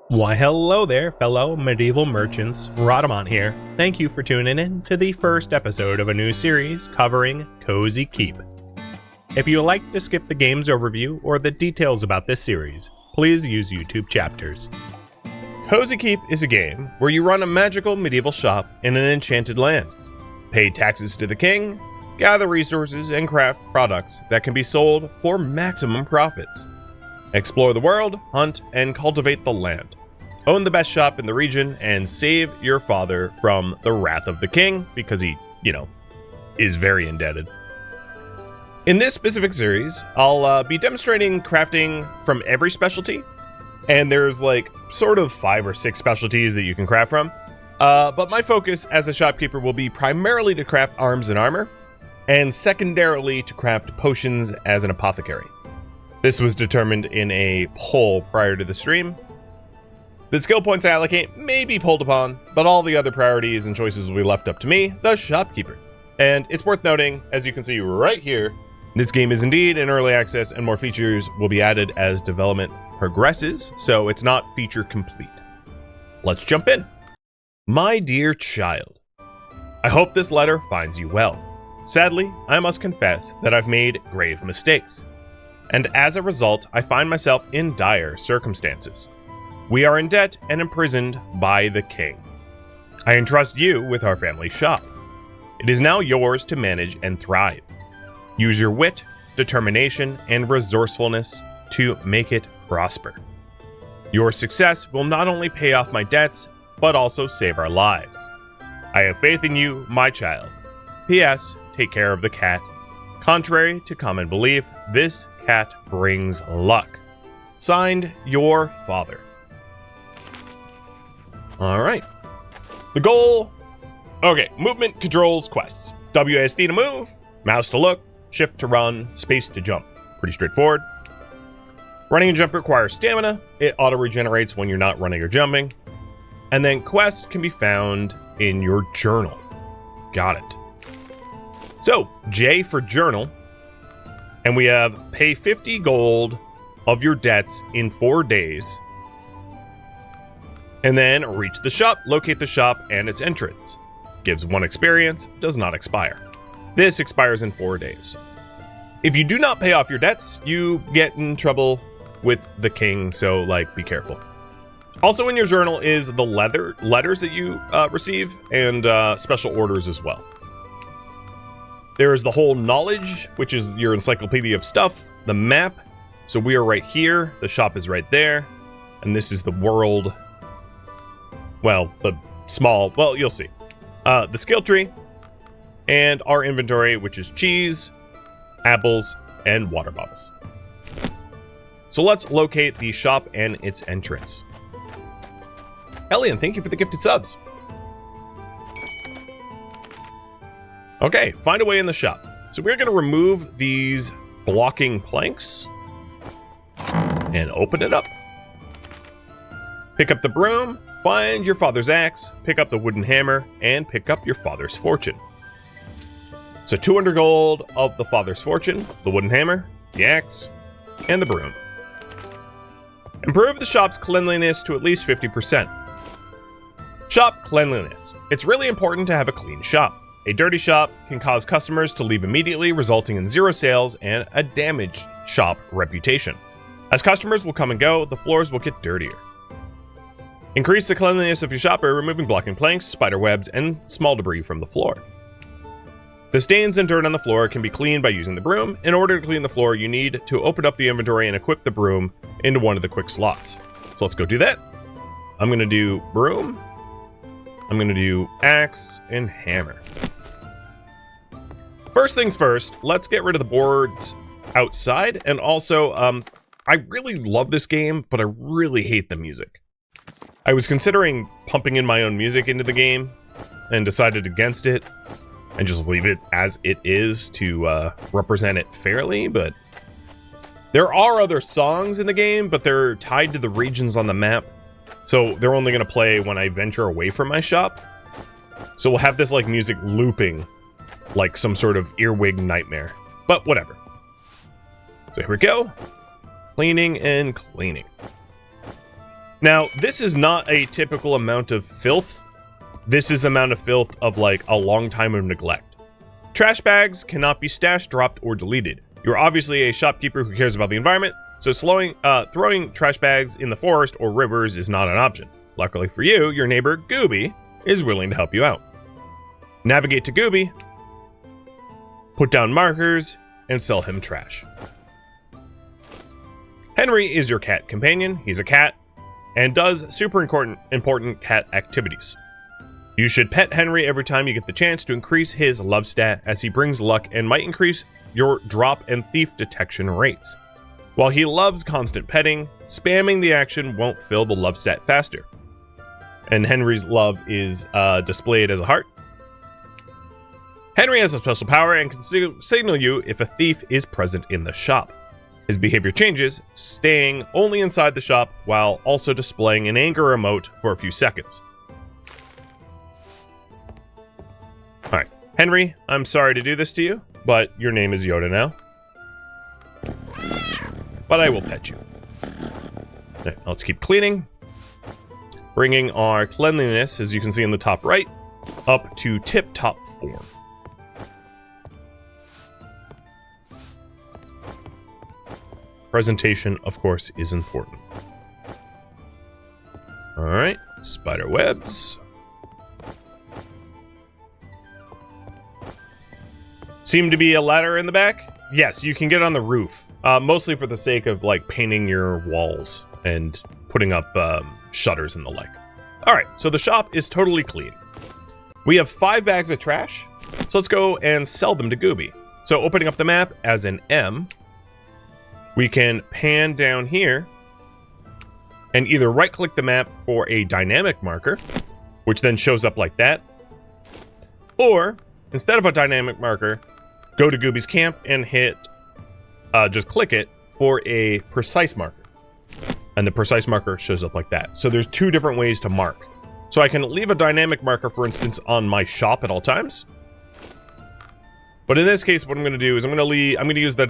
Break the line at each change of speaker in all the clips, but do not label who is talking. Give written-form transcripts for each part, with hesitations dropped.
Why hello there, fellow medieval merchants. Rhadamant here. Thank you for tuning in to the first episode of a new series covering Cozy Keep. If you would like to skip the game's overview or the details about this series, please use YouTube chapters. Cozy Keep is a game where you run a magical medieval shop in an enchanted land, pay taxes to the king, gather resources, and craft products that can be sold for maximum profits. Explore the world, hunt, and cultivate the land. Own the best shop in the region and save your father from the wrath of the king because he, is very indebted. In this specific series, I'll be demonstrating crafting from every specialty, and there's sort of 5 or 6 specialties that you can craft from. But my focus as a shopkeeper will be primarily to craft arms and armor, and secondarily to craft potions as an apothecary. This was determined in a poll prior to the stream. The skill points I allocate may be pulled upon, but all the other priorities and choices will be left up to me, the shopkeeper. And it's worth noting, as you can see right here, this game is indeed in early access and more features will be added as development progresses, so it's not feature complete. Let's jump in. My dear child, I hope this letter finds you well. Sadly, I must confess that I've made grave mistakes, and as a result, I find myself in dire circumstances. We are in debt and imprisoned by the king. I entrust you with our family shop. It is now yours to manage and thrive. Use your wit, determination, and resourcefulness to make it prosper. Your success will not only pay off my debts, but also save our lives. I have faith in you, my child. P.S. Take care of the cat. Contrary to common belief, this cat brings luck. Signed, your father. Alright. The goal. Okay, movement controls quests. WASD to move, mouse to look, shift to run, space to jump. Pretty straightforward. Running and jump requires stamina. It auto-regenerates when you're not running or jumping. And then quests can be found in your journal. Got it. So, J for journal. And we have pay 50 gold of your debts in 4 days. And then reach the shop, locate the shop and its entrance. Gives 1 experience, does not expire. This expires in 4 days. If you do not pay off your debts, you get in trouble with the king, so be careful. Also in your journal is the letters that you receive and special orders as well. There is the whole knowledge, which is your encyclopedia of stuff, the map. So we are right here, the shop is right there, and this is the world. Well, you'll see. The skill tree, and our inventory, which is cheese, apples, and water bottles. So let's locate the shop and its entrance. Elian, thank you for the gifted subs. Okay, find a way in the shop. So we're going to remove these blocking planks and open it up. Pick up the broom, find your father's axe, pick up the wooden hammer, and pick up your father's fortune. So 200 gold of the father's fortune, the wooden hammer, the axe, and the broom. Improve the shop's cleanliness to at least 50%. Shop cleanliness. It's really important to have a clean shop. A dirty shop can cause customers to leave immediately, resulting in 0 sales and a damaged shop reputation. As customers will come and go, the floors will get dirtier. Increase the cleanliness of your shop by removing blocking planks, spider webs, and small debris from the floor. The stains and dirt on the floor can be cleaned by using the broom. In order to clean the floor, you need to open up the inventory and equip the broom into one of the quick slots. So let's go do that. I'm going to do broom. I'm going to do axe and hammer. First things first, let's get rid of the boards outside. And also, I really love this game, but I really hate the music. I was considering pumping in my own music into the game and decided against it and just leave it as it is to represent it fairly, but there are other songs in the game, but they're tied to the regions on the map, so they're only going to play when I venture away from my shop. So we'll have this music looping like some sort of earwig nightmare, but whatever. So here we go. Cleaning and cleaning. Now, this is not a typical amount of filth. This is the amount of filth of like a long time of neglect. Trash bags cannot be stashed, dropped, or deleted. You're obviously a shopkeeper who cares about the environment, so throwing trash bags in the forest or rivers is not an option. Luckily for you, your neighbor Gooby is willing to help you out. Navigate to Gooby, put down markers, and sell him trash. Henry is your cat companion. He's a cat and does super important cat activities. You should pet Henry every time you get the chance to increase his love stat, as he brings luck and might increase your drop and thief detection rates. While he loves constant petting, spamming the action won't fill the love stat faster. And Henry's love is displayed as a heart. Henry has a special power and can signal you if a thief is present in the shop. His behavior changes, staying only inside the shop while also displaying an anger emote for a few seconds. Alright, Henry, I'm sorry to do this to you, but your name is Yoda now. But I will pet you. Right, let's keep cleaning. Bringing our cleanliness, as you can see in the top right, up to tip-top form. Presentation, of course, is important. Alright, spider webs. Seem to be a ladder in the back? Yes, you can get on the roof. Mostly for the sake of, like, painting your walls and putting up shutters and the like. Alright, so the shop is totally clean. We have 5 bags of trash, so let's go and sell them to Gooby. So opening up the map as an M, we can pan down here and either right-click the map for a dynamic marker, which then shows up like that, or instead of a dynamic marker, go to Gooby's camp and hit, just click it for a precise marker. And the precise marker shows up like that. So there's 2 different ways to mark. So I can leave a dynamic marker, for instance, on my shop at all times. But in this case, what I'm going to do is I'm going to use the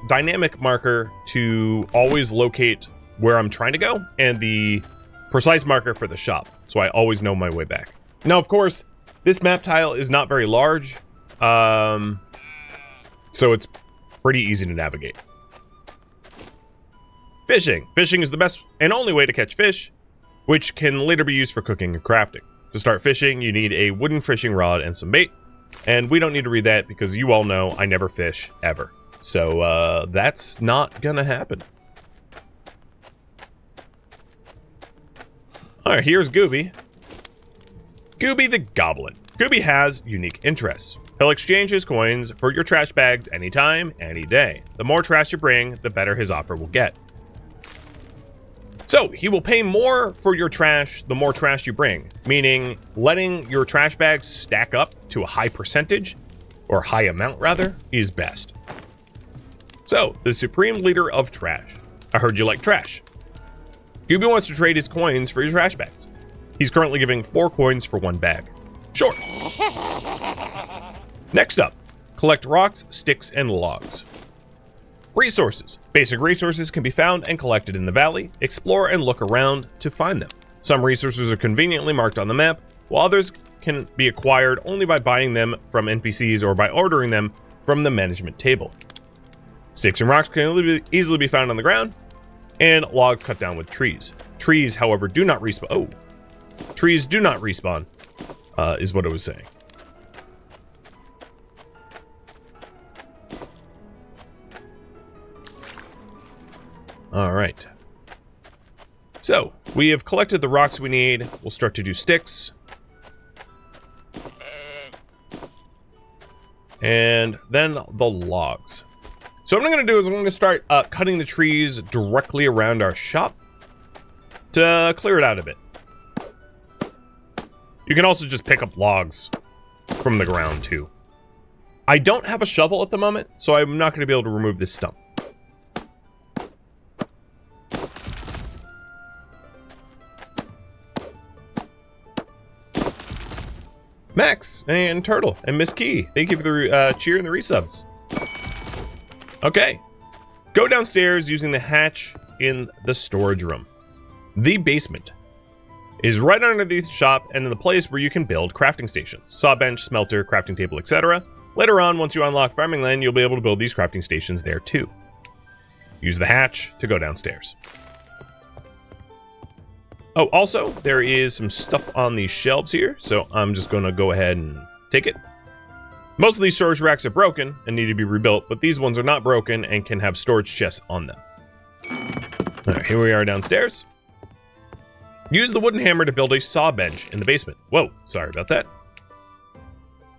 dynamic marker to always locate where I'm trying to go, and the precise marker for the shop, so I always know my way back. Now, of course, this map tile is not very large, so it's pretty easy to navigate. Fishing. Fishing is the best and only way to catch fish, which can later be used for cooking and crafting. To start fishing, you need a wooden fishing rod and some bait. And we don't need to read that because you all know I never fish, ever. So, that's not gonna happen. Alright, here's Gooby. Gooby the Goblin. Gooby has unique interests. He'll exchange his coins for your trash bags anytime, any day. The more trash you bring, the better his offer will get. So, he will pay more for your trash the more trash you bring, meaning letting your trash bags stack up to a high percentage, or high amount rather, is best. So, the supreme leader of trash. I heard you like trash. Gooby wants to trade his coins for your trash bags. He's currently giving 4 coins for 1 bag. Sure. Next up, collect rocks, sticks, and logs. Resources. Basic resources can be found and collected in the valley. Explore and look around to find them. Some resources are conveniently marked on the map, while others can be acquired only by buying them from NPCs or by ordering them from the management table. Sticks and rocks can easily be found on the ground, and logs cut down with trees. Trees, however, do not respawn. Oh, trees do not respawn, is what I was saying. All right. So, we have collected the rocks we need. We'll start to do sticks. And then the logs. So what I'm going to do is I'm going to start cutting the trees directly around our shop to clear it out a bit. You can also just pick up logs from the ground too. I don't have a shovel at the moment, so I'm not going to be able to remove this stump. Max and Turtle and Miss Key, thank you for the cheer and the resubs. Okay, go downstairs using the hatch in the storage room. The basement is right underneath the shop and in the place where you can build crafting stations, saw bench, smelter, crafting table, etc. Later on, once you unlock farming land, you'll be able to build these crafting stations there too. Use the hatch to go downstairs. Oh, also, there is some stuff on these shelves here, so I'm just going to go ahead and take it. Most of these storage racks are broken and need to be rebuilt, but these ones are not broken and can have storage chests on them. All right, here we are downstairs. Use the wooden hammer to build a saw bench in the basement. Whoa, sorry about that.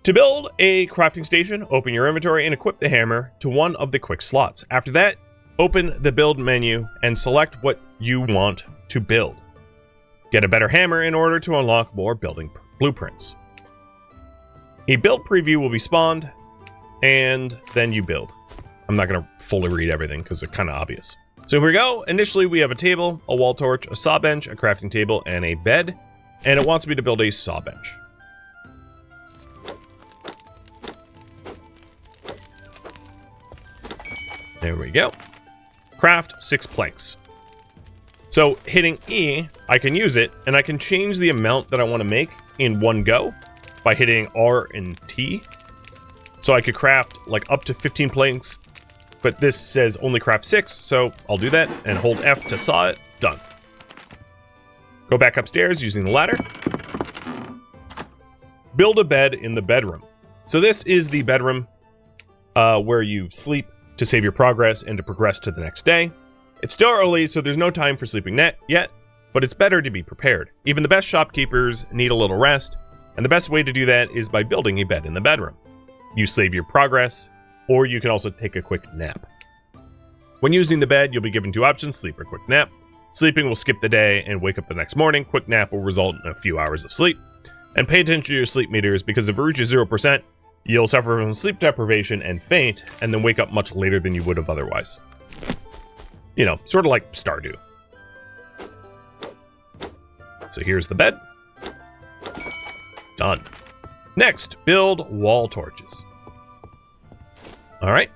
To build a crafting station, open your inventory and equip the hammer to one of the quick slots. After that, open the build menu and select what you want to build. Get a better hammer in order to unlock more building blueprints. A build preview will be spawned, and then you build. I'm not going to fully read everything because it's kind of obvious. So here we go. Initially, we have a table, a wall torch, a saw bench, a crafting table, and a bed. And it wants me to build a saw bench. There we go. Craft 6 planks. So hitting E, I can use it, and I can change the amount that I want to make in one go by hitting R and T. So I could craft like up to 15 planks, but this says only craft 6, so I'll do that and hold F to saw it. Done. Go back upstairs using the ladder. Build a bed in the bedroom. So this is the bedroom where you sleep to save your progress and to progress to the next day. It's still early, so there's no time for sleeping yet, but it's better to be prepared. Even the best shopkeepers need a little rest, and the best way to do that is by building a bed in the bedroom. You save your progress, or you can also take a quick nap. When using the bed, you'll be given 2 options, sleep or quick nap. Sleeping will skip the day and wake up the next morning. Quick nap will result in a few hours of sleep. And pay attention to your sleep meters, because if Rouge is 0%, you'll suffer from sleep deprivation and faint, and then wake up much later than you would have otherwise. You know, sort of like Stardew. So here's the bed. Done. Next, build wall torches. All right.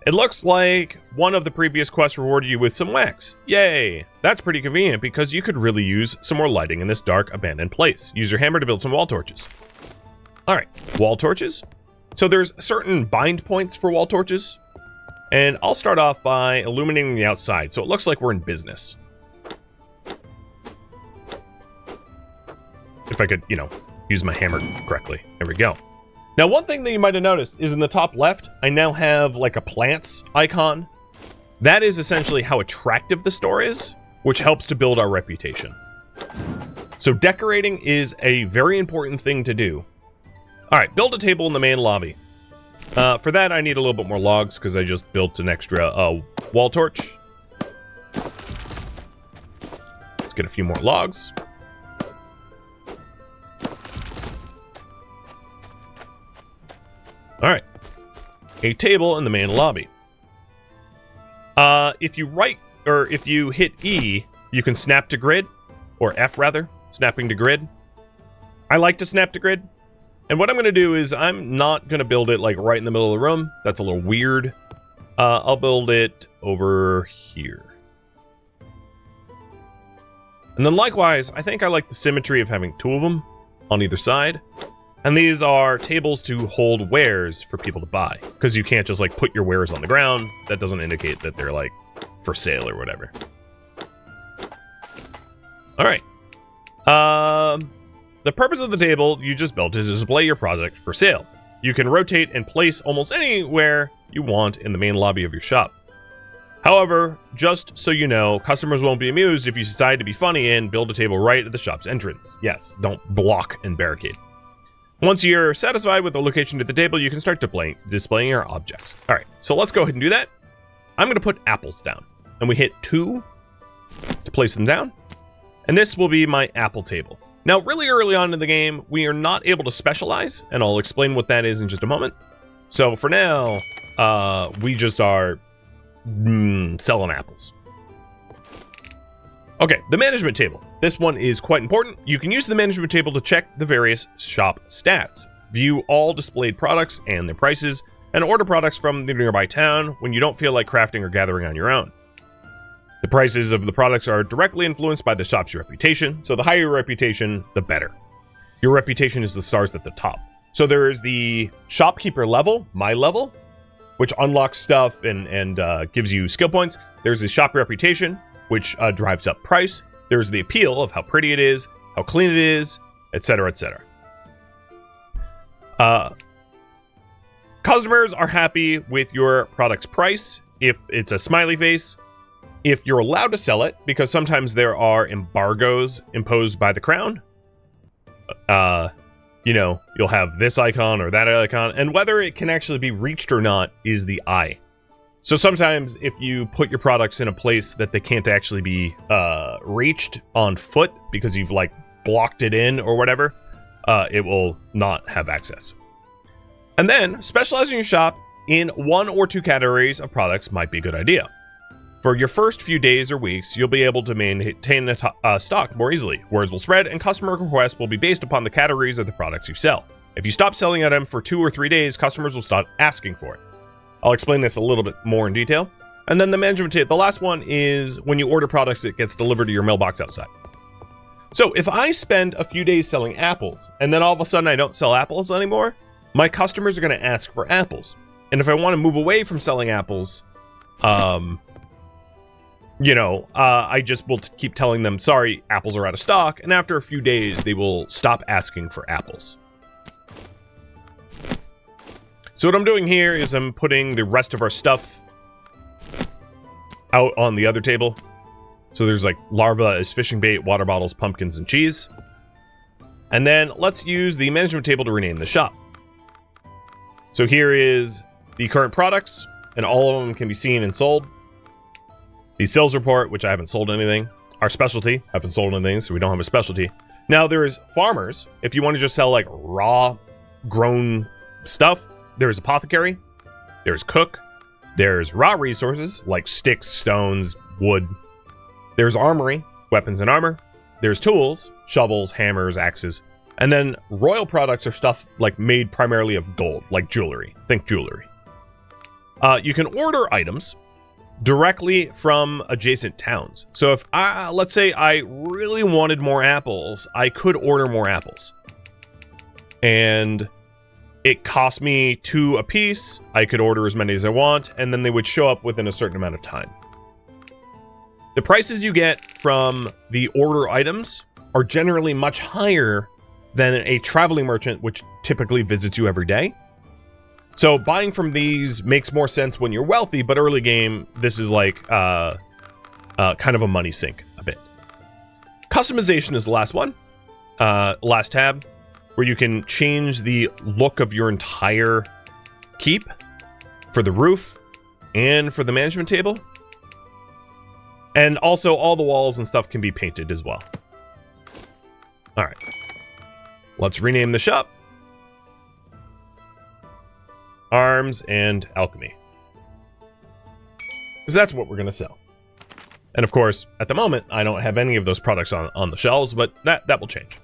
It looks like one of the previous quests rewarded you with some wax. Yay! That's pretty convenient because you could really use some more lighting in this dark, abandoned place. Use your hammer to build some wall torches. All right, wall torches. So there's certain bind points for wall torches. And I'll start off by illuminating the outside, so it looks like we're in business. If I could, you know, use my hammer correctly. There we go. Now, one thing that you might have noticed is in the top left, I now have like a plants icon. That is essentially how attractive the store is, which helps to build our reputation. So decorating is a very important thing to do. All right, build a table in the main lobby. For that, I need a little bit more logs because I just built an extra wall torch. Let's get a few more logs. All right, a table in the main lobby. If you hit E, you can snap to grid, or F rather, snapping to grid. I like to snap to grid. And what I'm going to do is I'm not going to build it like right in the middle of the room. That's a little weird. I'll build it over here. And then likewise, I think I like the symmetry of having 2 of them on either side. And these are tables to hold wares for people to buy. Because you can't just like put your wares on the ground. That doesn't indicate that they're like for sale or whatever. All right. The purpose of the table you just built is to display your product for sale. You can rotate and place almost anywhere you want in the main lobby of your shop. However, just so you know, customers won't be amused if you decide to be funny and build a table right at the shop's entrance. Yes, don't block and barricade. Once you're satisfied with the location of the table, you can start displaying your objects. All right, so let's go ahead and do that. I'm going to put apples down, and we hit 2 to place them down. And this will be my apple table. Now, really early on in the game, we are not able to specialize, and I'll explain what that is in just a moment. So for now, we just are selling apples. Okay, the management table. This one is quite important. You can use the management table to check the various shop stats, view all displayed products and their prices, and order products from the nearby town when you don't feel like crafting or gathering on your own. The prices of the products are directly influenced by the shop's reputation, so the higher your reputation, the better. Your reputation is the stars at the top. So there is the shopkeeper level, my level, which unlocks stuff and gives you skill points. There's the shop reputation, which drives up price. There's the appeal of how pretty it is, how clean it is, etc., etc. Customers are happy with your product's price if it's a smiley face, if you're allowed to sell it, because sometimes there are embargoes imposed by the crown. You know, you'll have this icon or that icon, and whether it can actually be reached or not is the eye. So sometimes if you put your products in a place that they can't actually be reached on foot because you've like blocked it in or whatever, it will not have access. And then specializing your shop in 1 or 2 categories of products might be a good idea. For your first few days or weeks, you'll be able to maintain a stock more easily. Words will spread, and customer requests will be based upon the categories of the products you sell. If you stop selling item for 2 or 3 days, customers will stop asking for it. I'll explain this a little bit more in detail. And then the management tip. The last one is when you order products, it gets delivered to your mailbox outside. So if I spend a few days selling apples, and then all of a sudden I don't sell apples anymore, my customers are going to ask for apples. And if I want to move away from selling apples, I just will keep telling them, sorry, apples are out of stock. And after a few days, they will stop asking for apples. So what I'm doing here is I'm putting the rest of our stuff out on the other table. So there's like larva as fishing bait, water bottles, pumpkins, and cheese. And then let's use the management table to rename the shop. So here is the current products, and all of them can be seen and sold. The sales report, which I haven't sold anything. Our specialty, haven't sold anything, so we don't have a specialty. Now there's farmers. If you want to just sell like raw grown stuff, there's apothecary, there's cook, there's raw resources like sticks, stones, wood. There's armory, weapons and armor. There's tools, shovels, hammers, axes. And then royal products are stuff like made primarily of gold, like jewelry. Think jewelry. You can order items directly from adjacent towns. So if let's say I really wanted more apples, I could order more apples. And it cost me 2 a piece. I could order as many as I want, and then they would show up within a certain amount of time. The prices you get from the order items are generally much higher than a traveling merchant, which typically visits you every day. So buying from these makes more sense when you're wealthy, but early game, this is like kind of a money sink a bit. Customization is the last one, last tab, where you can change the look of your entire keep for the roof and for the management table. And also all the walls and stuff can be painted as well. All right, let's rename the shop. Arms and alchemy. Because that's what we're going to sell. And of course, at the moment, I don't have any of those products on the shelves, but that will change.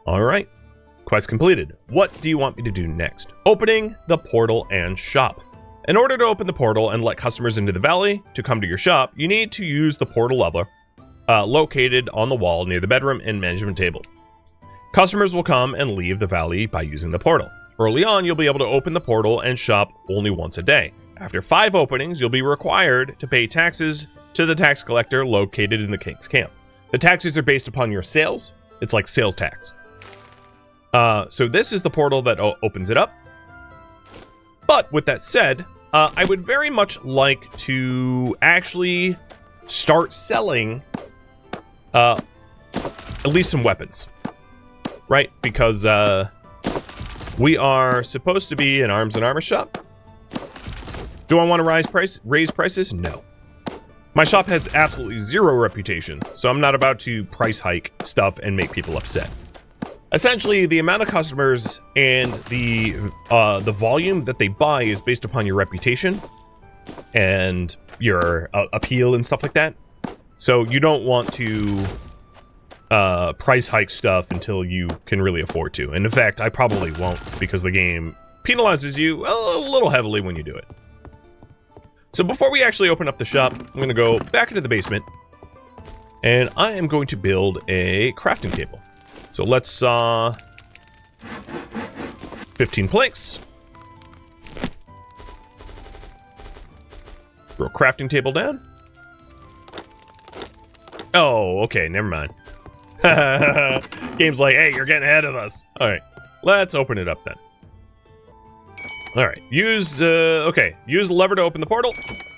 All right, quest completed. What do you want me to do next? Opening the portal and shop. In order to open the portal and let customers into the valley to come to your shop, you need to use the portal lever located on the wall near the bedroom and management table. Customers will come and leave the valley by using the portal. Early on, you'll be able to open the portal and shop only once a day. After 5 openings, you'll be required to pay taxes to the tax collector located in the king's camp. The taxes are based upon your sales. It's like sales tax. So this is the portal that opens it up. But with that said, I would very much like to actually start selling at least some weapons, right? Because we are supposed to be an arms and armor shop. Do I want to raise prices? No. My shop has absolutely 0 reputation, so I'm not about to price hike stuff and make people upset. Essentially, the amount of customers and the volume that they buy is based upon your reputation and your appeal and stuff like that. So you don't want to price hike stuff until you can really afford to. And in fact, I probably won't, because the game penalizes you a little heavily when you do it. So before we actually open up the shop, I'm going to go back into the basement. And I am going to build a crafting table. So let's 15 planks. Throw a crafting table down. Oh, okay, never mind. Game's like, hey, you're getting ahead of us. All right, let's open it up then. All right, use the lever to open the portal.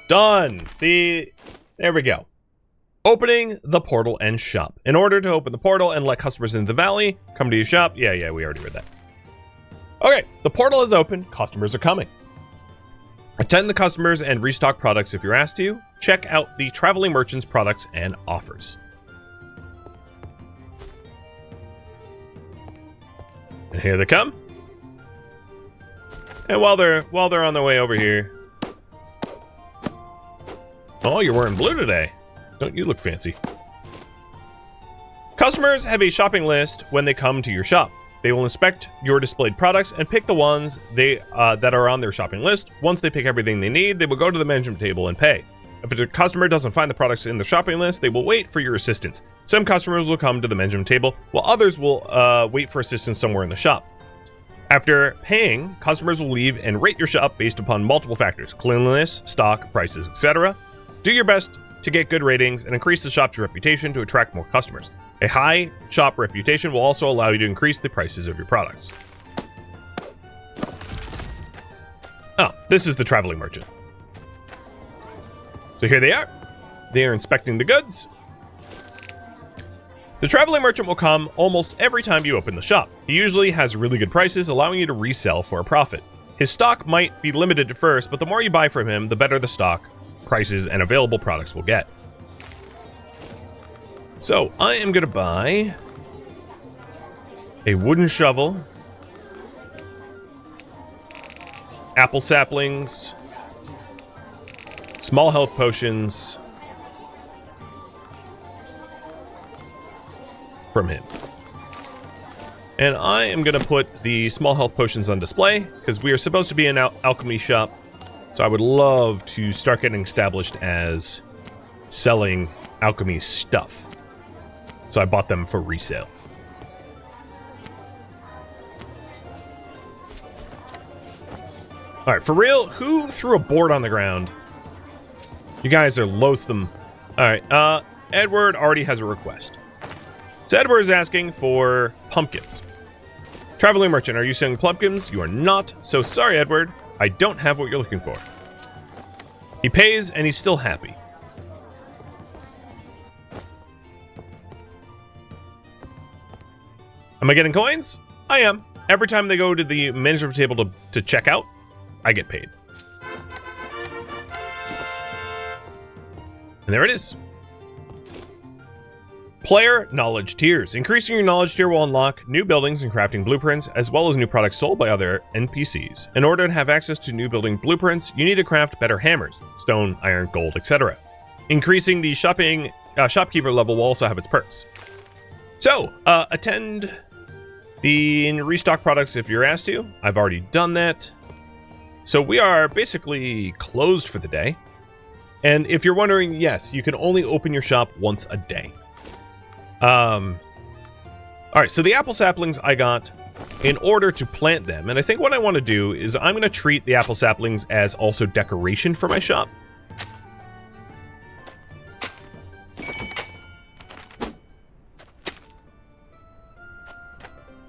Done. See, there we go. Opening the portal and shop. In order to open the portal and let customers into the valley, come to your shop. Yeah, we already read that. Okay, the portal is open. Customers are coming. Attend the customers and restock products if you're asked to. Check out the traveling merchants' products and offers. And here they come. And while they're on their way over here. Oh, you're wearing blue today. Don't you look fancy? Customers have a shopping list when they come to your shop. They will inspect your displayed products and pick the ones that are on their shopping list. Once they pick everything they need, they will go to the management table and pay. If a customer doesn't find the products in the shopping list, they will wait for your assistance. Some customers will come to the management table, while others will wait for assistance somewhere in the shop. After paying, customers will leave and rate your shop based upon multiple factors: cleanliness, stock, prices, etc. Do your best to get good ratings and increase the shop's reputation to attract more customers. A high shop reputation will also allow you to increase the prices of your products. Oh, this is the traveling merchant. So here they are. They are inspecting the goods. The traveling merchant will come almost every time you open the shop. He usually has really good prices, allowing you to resell for a profit. His stock might be limited at first, but the more you buy from him, the better the stock, prices, and available products will get. So, I am going to buy a wooden shovel, apple saplings, small health potions from him. And I am going to put the small health potions on display because we are supposed to be an alchemy shop. So I would love to start getting established as selling alchemy stuff. So I bought them for resale. All right, for real, who threw a board on the ground? You guys are loathsome. All right, Edward already has a request. So Edward is asking for pumpkins. Traveling merchant, are you selling pumpkins? You are not. So sorry, Edward. I don't have what you're looking for. He pays, and he's still happy. Am I getting coins? I am. Every time they go to the management table to check out, I get paid. And there it is. Player knowledge tiers. Increasing your knowledge tier will unlock new buildings and crafting blueprints, as well as new products sold by other NPCs. In order to have access to new building blueprints, you need to craft better hammers, stone, iron, gold, etc. Increasing the shopkeeper level will also have its perks. So, attend the restock products if you're asked to. I've already done that. So we are basically closed for the day. And if you're wondering, yes, you can only open your shop once a day. All right, so the apple saplings I got in order to plant them. And I think what I want to do is I'm going to treat the apple saplings as also decoration for my shop.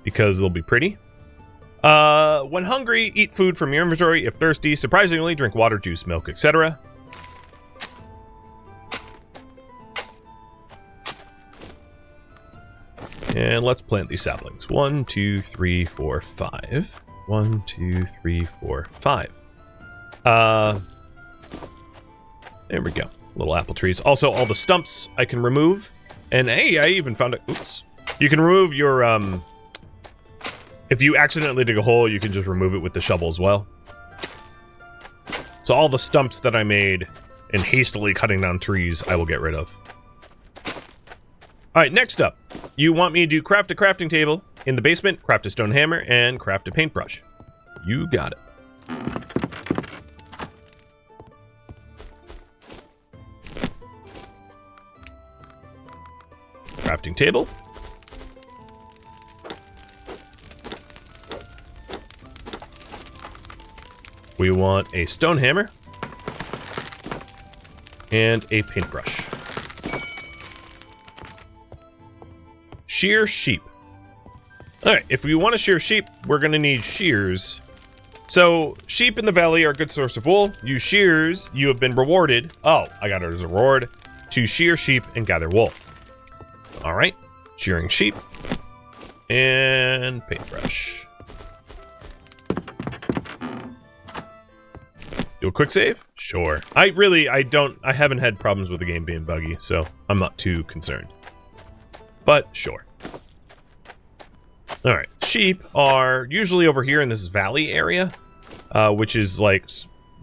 Because they'll be pretty. When hungry, eat food from your inventory. If thirsty, surprisingly, drink water, juice, milk, etc. And let's plant these saplings. 1, 2, 3, 4, 5. 1, 2, 3, 4, 5. There we go. Little apple trees. Also, all the stumps I can remove. And hey, I even found it. Oops. You can remove your, if you accidentally dig a hole, you can just remove it with the shovel as well. So all the stumps that I made in hastily cutting down trees, I will get rid of. All right, next up, you want me to craft a crafting table in the basement, craft a stone hammer, and craft a paintbrush. You got it. crafting table. We want a stone hammer and a paintbrush. Shear sheep. Alright, if we want to shear sheep, we're going to need shears. So, sheep in the valley are a good source of wool. Use shears, you have been rewarded. Oh, I got it as a reward. To shear sheep and gather wool. Alright, shearing sheep. And paintbrush. Do a quick save? Sure. I haven't had problems with the game being buggy, so I'm not too concerned. But, sure. Alright, sheep are usually over here in this valley area, which is like,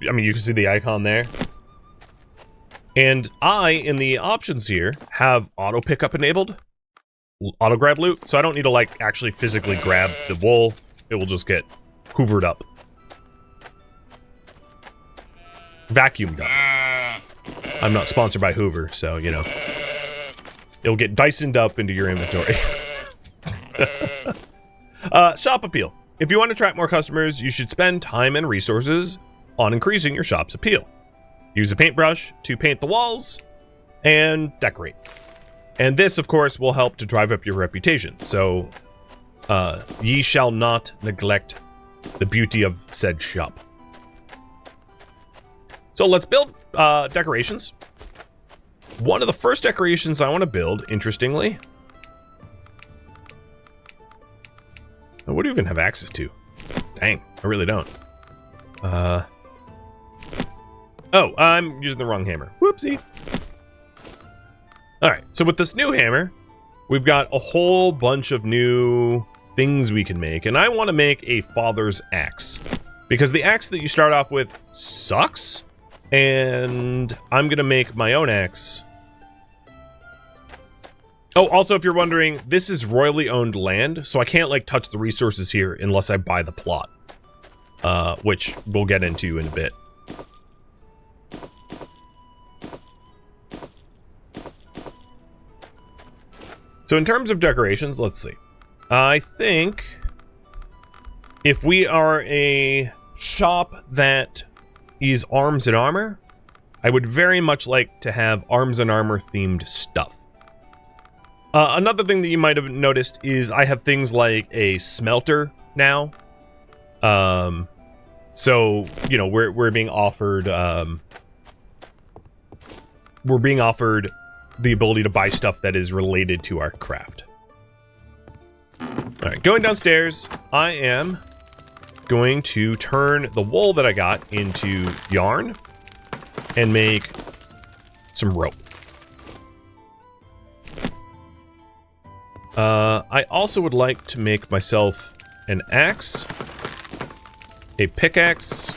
I mean, you can see the icon there. And I, in the options here, have auto pickup enabled, auto grab loot, so I don't need to like actually physically grab the wool. It will just get hoovered up. Vacuumed up. I'm not sponsored by Hoover, so, you know. It'll get Dysoned up into your inventory. Shop appeal. If you want to attract more customers, you should spend time and resources on increasing your shop's appeal. Use a paintbrush to paint the walls and decorate. And this, of course, will help to drive up your reputation. So, ye shall not neglect the beauty of said shop. So let's build decorations. One of the first decorations I want to build, interestingly. What do you even have access to? Dang, I really don't. Oh, I'm using the wrong hammer. Whoopsie. Alright, so with this new hammer, we've got a whole bunch of new things we can make. And I want to make a father's axe. Because the axe that you start off with sucks. And I'm going to make my own axe. Oh, also, if you're wondering, this is royally owned land, so I can't, like, touch the resources here unless I buy the plot. Which we'll get into in a bit. So in terms of decorations, let's see. I think if we are a shop that is arms and armor, I would very much like to have arms and armor themed stuff. Another thing that you might have noticed is I have things like a smelter now. So, you know, we're being offered the ability to buy stuff that is related to our craft. Alright, going downstairs, I am going to turn the wool that I got into yarn and make some rope. I also would like to make myself an axe, a pickaxe,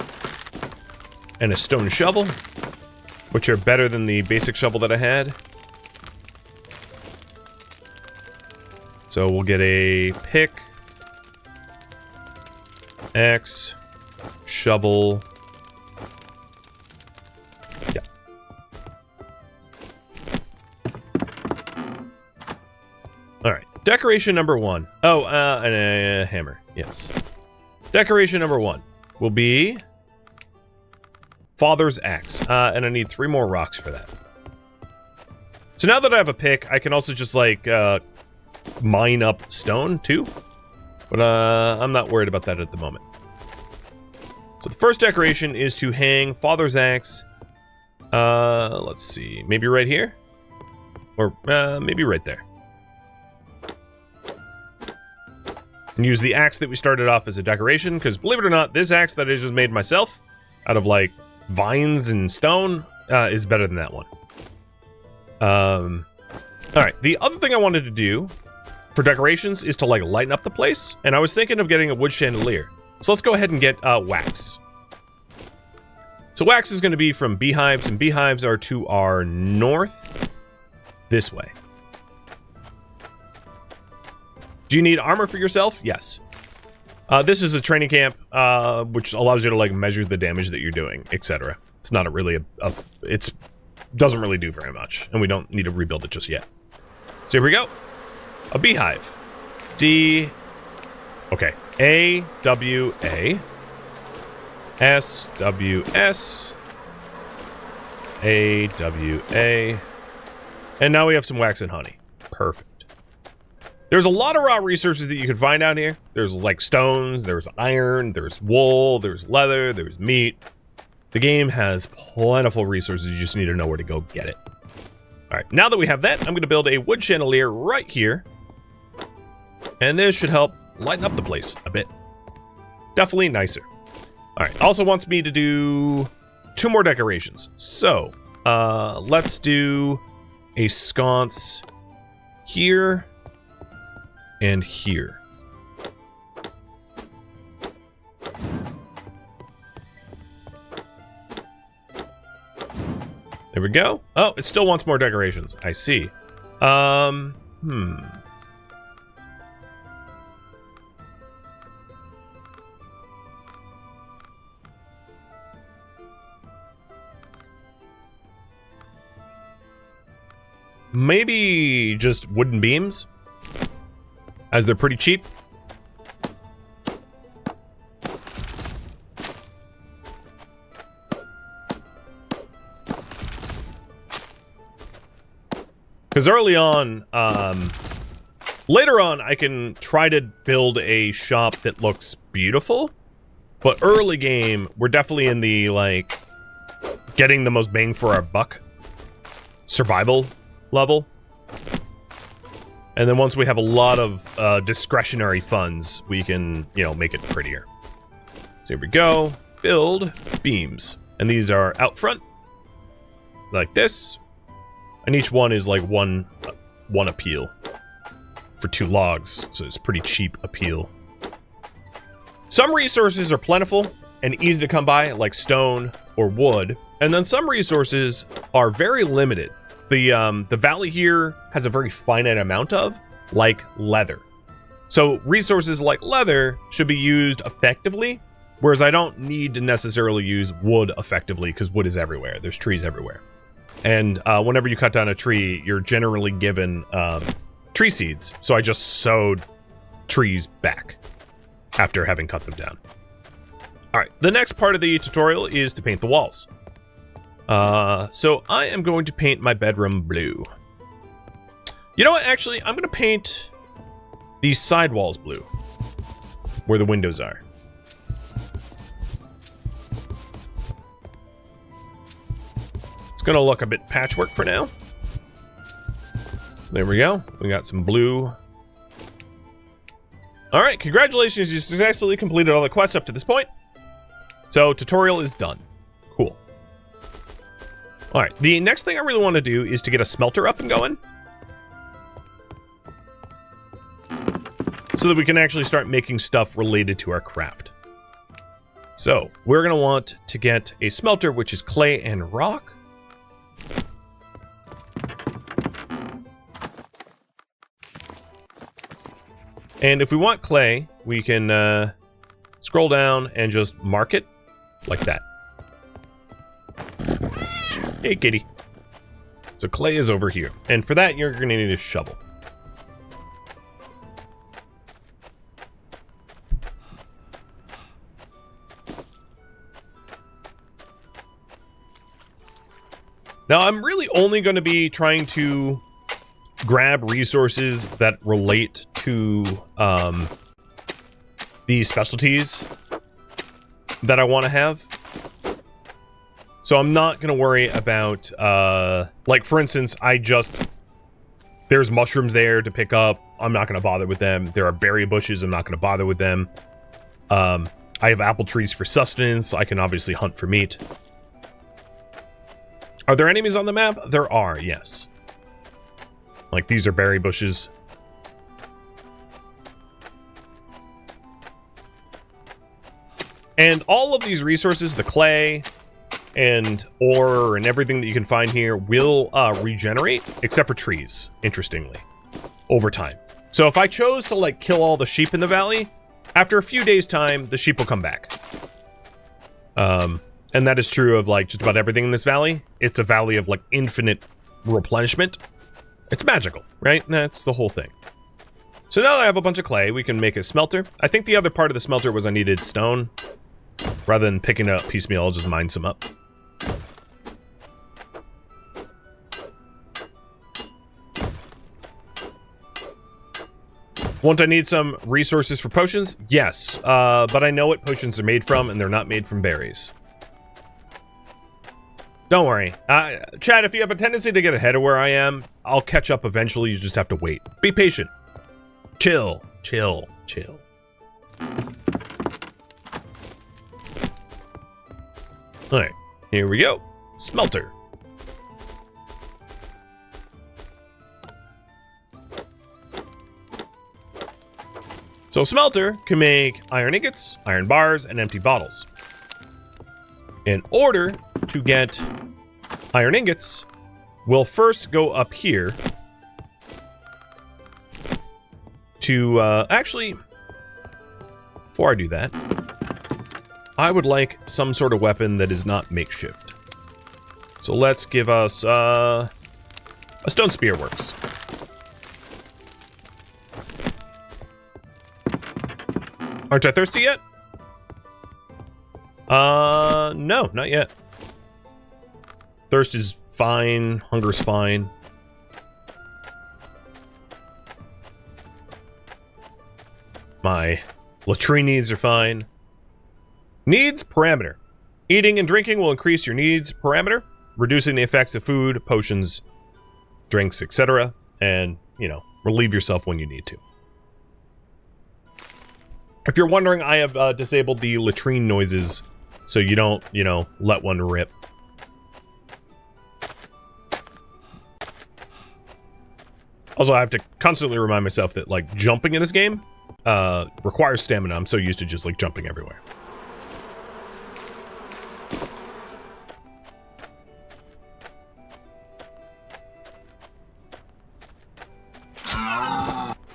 and a stone shovel, which are better than the basic shovel that I had. So we'll get a pick, axe, shovel. Yeah. Alright, decoration number 1. Oh, and a hammer. Yes. Decoration number 1 will be Father's Axe. And I need 3 more rocks for that. So now that I have a pick, I can also just, like, mine up stone, too. But, I'm not worried about that at the moment. So the first decoration is to hang Father's Axe. Let's see. Maybe right here? Or, maybe right there. And use the axe that we started off as a decoration, because believe it or not, this axe that I just made myself, out of, like, vines and stone, is better than that one. Alright, the other thing I wanted to do for decorations is to, like, lighten up the place, and I was thinking of getting a wood chandelier. So let's go ahead and get wax. So wax is going to be from beehives, and beehives are to our north, this way. Do you need armor for yourself? Yes. This is a training camp, which allows you to, like, measure the damage that you're doing, etc. It's not doesn't really do very much, and we don't need to rebuild it just yet. So here we go. a beehive. D. Okay. A-W-A. S-W-S. A-W-A. And now we have some wax and honey. Perfect. There's a lot of raw resources that you can find out here. There's like stones, there's iron, there's wool, there's leather, there's meat. The game has plentiful resources. You just need to know where to go get it. All right, now that we have that, I'm going to build a wood chandelier right here. And this should help lighten up the place a bit. Definitely nicer. All right, also wants me to do 2 more decorations. So, let's do a sconce here and here. There we go. Oh, it still wants more decorations. I see. Maybe just wooden beams, as they're pretty cheap. Because early on, later on, I can try to build a shop that looks beautiful. But early game, we're definitely in the, like, getting the most bang for our buck survival level. And then once we have a lot of discretionary funds, we can, you know, make it prettier. So here we go. Build beams. And these are out front, like this. And each one is like one appeal for 2 logs. So it's pretty cheap appeal. Some resources are plentiful and easy to come by, like stone or wood. And then some resources are very limited. The valley here has a very finite amount of, like leather. So resources like leather should be used effectively, whereas I don't need to necessarily use wood effectively because wood is everywhere. There's trees everywhere. And whenever you cut down a tree, you're generally given tree seeds. So I just sowed trees back after having cut them down. All right, the next part of the tutorial is to paint the walls. So I am going to paint my bedroom blue. You know what? Actually, I'm going to paint these side walls blue, where the windows are. It's going to look a bit patchwork for now. There we go. We got some blue. All right, congratulations. You successfully completed all the quests up to this point. So tutorial is done. Cool. All right, the next thing I really want to do is to get a smelter up and going, so that we can actually start making stuff related to our craft. So we're going to want to get a smelter, which is clay and rock. And if we want clay, we can scroll down and just mark it like that. Hey, kitty. So clay is over here. And for that, you're going to need a shovel. Now, I'm really only going to be trying to grab resources that relate to these specialties that I want to have. So I'm not going to worry about, like, for instance, there's mushrooms there to pick up. I'm not going to bother with them. There are berry bushes. I'm not going to bother with them. I have apple trees for sustenance. So I can obviously hunt for meat. Are there enemies on the map? There are, yes. Like, these are berry bushes. And all of these resources, the clay and ore and everything that you can find here, will regenerate, except for trees, interestingly, over time. So if I chose to, like, kill all the sheep in the valley, after a few days' time, the sheep will come back. And that is true of, like, just about everything in this valley. It's a valley of, like, infinite replenishment. It's magical, right? That's the whole thing. So now that I have a bunch of clay, we can make a smelter. I think the other part of the smelter was I needed stone. Rather than picking it up piecemeal, I'll just mine some up. Won't I need some resources for potions? Yes, but I know what potions are made from, and they're not made from berries. Don't worry. Chad, if you have a tendency to get ahead of where I am, I'll catch up eventually. You just have to wait. Be patient. Chill. Chill. Chill. Alright, here we go. Smelter. So smelter can make iron ingots, iron bars, and empty bottles. In order to get iron ingots, we'll first go up here to, actually, before I do that, I would like some sort of weapon that is not makeshift. So let's give us, a stone spear works. Aren't I thirsty yet? No, not yet. Thirst is fine. Hunger's fine. My latrine needs are fine. Needs parameter. Eating and drinking will increase your needs parameter, reducing the effects of food, potions, drinks, etc. And, you know, relieve yourself when you need to. If you're wondering, I have disabled the latrine noises so you don't, you know, let one rip. Also, I have to constantly remind myself that, like, jumping in this game requires stamina. I'm so used to just, like, jumping everywhere.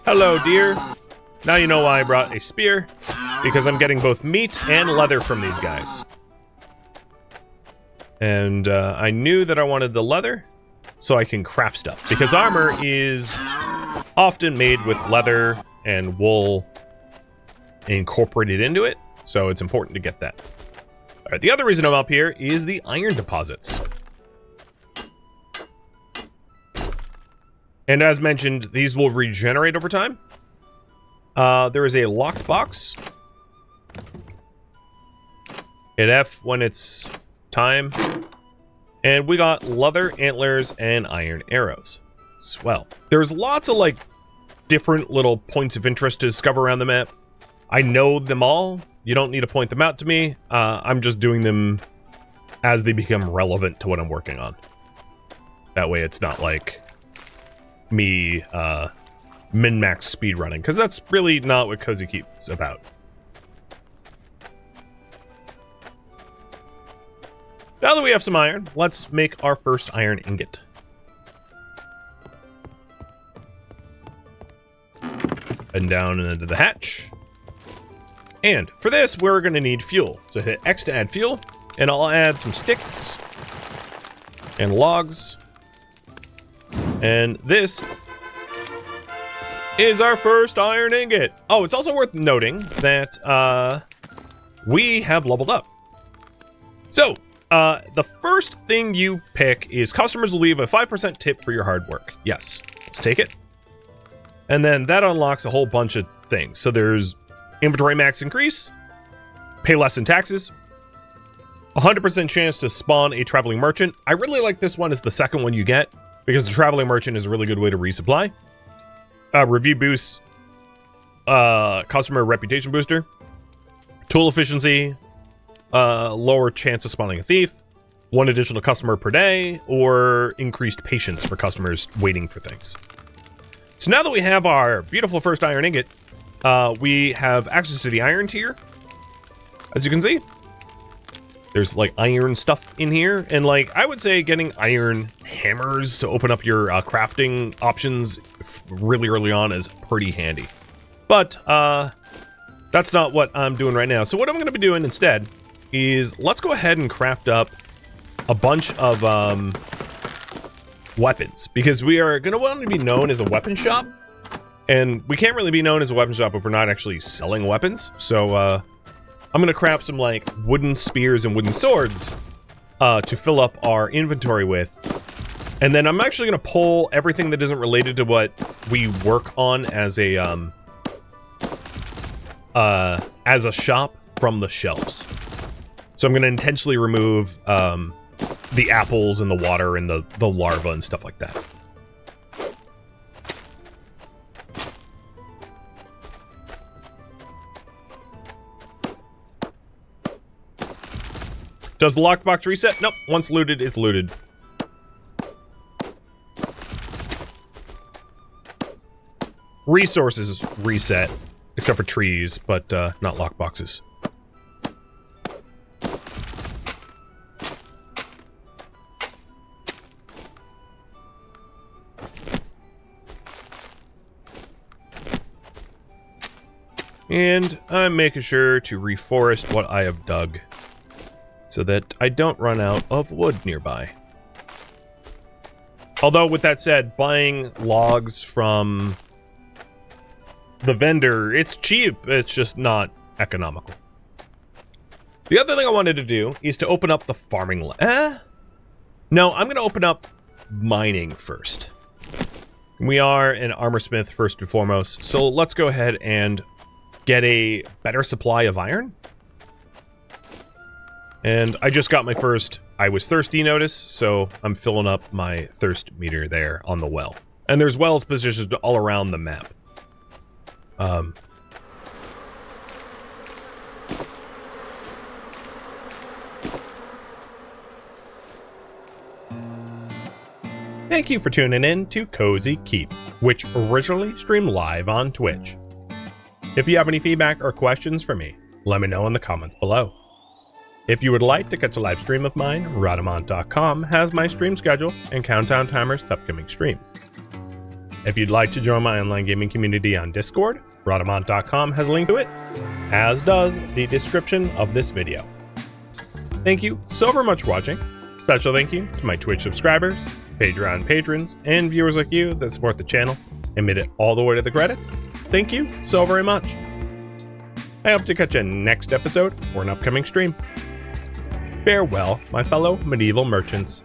Hello, dear. Now you know why I brought a spear, because I'm getting both meat and leather from these guys. And I knew that I wanted the leather, so I can craft stuff, because armor is often made with leather and wool incorporated into it, so it's important to get that. All right, the other reason I'm up here is the iron deposits. And as mentioned, these will regenerate over time. There is a locked box. Hit F when it's time. And we got leather, antlers, and iron arrows. Swell. There's lots of, like, different little points of interest to discover around the map. I know them all. You don't need to point them out to me. I'm just doing them as they become relevant to what I'm working on. That way it's not like me, min-max speedrunning, because that's really not what Cozy Keep's about. Now that we have some iron, let's make our first iron ingot. And down into the hatch. And for this, we're going to need fuel. So hit X to add fuel, and I'll add some sticks and logs. And this is our first iron ingot. Oh, it's also worth noting that we have leveled up. So, the first thing you pick is customers will leave a 5% tip for your hard work. Yes, let's take it. And then that unlocks a whole bunch of things. So there's inventory max increase, pay less in taxes, 100% chance to spawn a traveling merchant. I really like this one as the second one you get, because the traveling merchant is a really good way to resupply. Review boost, customer reputation booster, tool efficiency, lower chance of spawning a thief, 1 additional customer per day, or increased patience for customers waiting for things. So now that we have our beautiful first iron ingot, we have access to the iron tier. As you can see, there's like iron stuff in here, and like I would say getting iron hammers to open up your crafting options really early on is pretty handy. But that's not what I'm doing right now. So what I'm going to be doing instead is let's go ahead and craft up a bunch of weapons, because we are going to want to be known as a weapon shop. And we can't really be known as a weapon shop if we're not actually selling weapons. So I'm going to craft some like wooden spears and wooden swords to fill up our inventory with. And then I'm actually going to pull everything that isn't related to what we work on as a shop from the shelves. So I'm going to intentionally remove the apples and the water and the larva and stuff like that. Does the lockbox reset? Nope. Once looted, it's looted. Resources reset, except for trees, but not lockboxes. And I'm making sure to reforest what I have dug, so that I don't run out of wood nearby. Although, with that said, buying logs from the vendor, it's cheap, it's just not economical. The other thing I wanted to do is to open up the farming No, I'm going to open up mining first. We are an armorsmith first and foremost, so let's go ahead and get a better supply of iron. And I just got my first I was thirsty notice, so I'm filling up my thirst meter there on the well. And there's wells positioned all around the map. Thank you for tuning in to Cozy Keep, which originally streamed live on Twitch. If you have any feedback or questions for me, let me know in the comments below. If you would like to catch a live stream of mine, Rhadamant.com has my stream schedule and countdown timers to upcoming streams. If you'd like to join my online gaming community on Discord, Rhadamant.com has a link to it, as does the description of this video. Thank you so very much for watching. Special thank you to my Twitch subscribers, Patreon patrons, and viewers like you that support the channel and made it all the way to the credits. Thank you so very much. I hope to catch you next episode or an upcoming stream. Farewell, my fellow medieval merchants.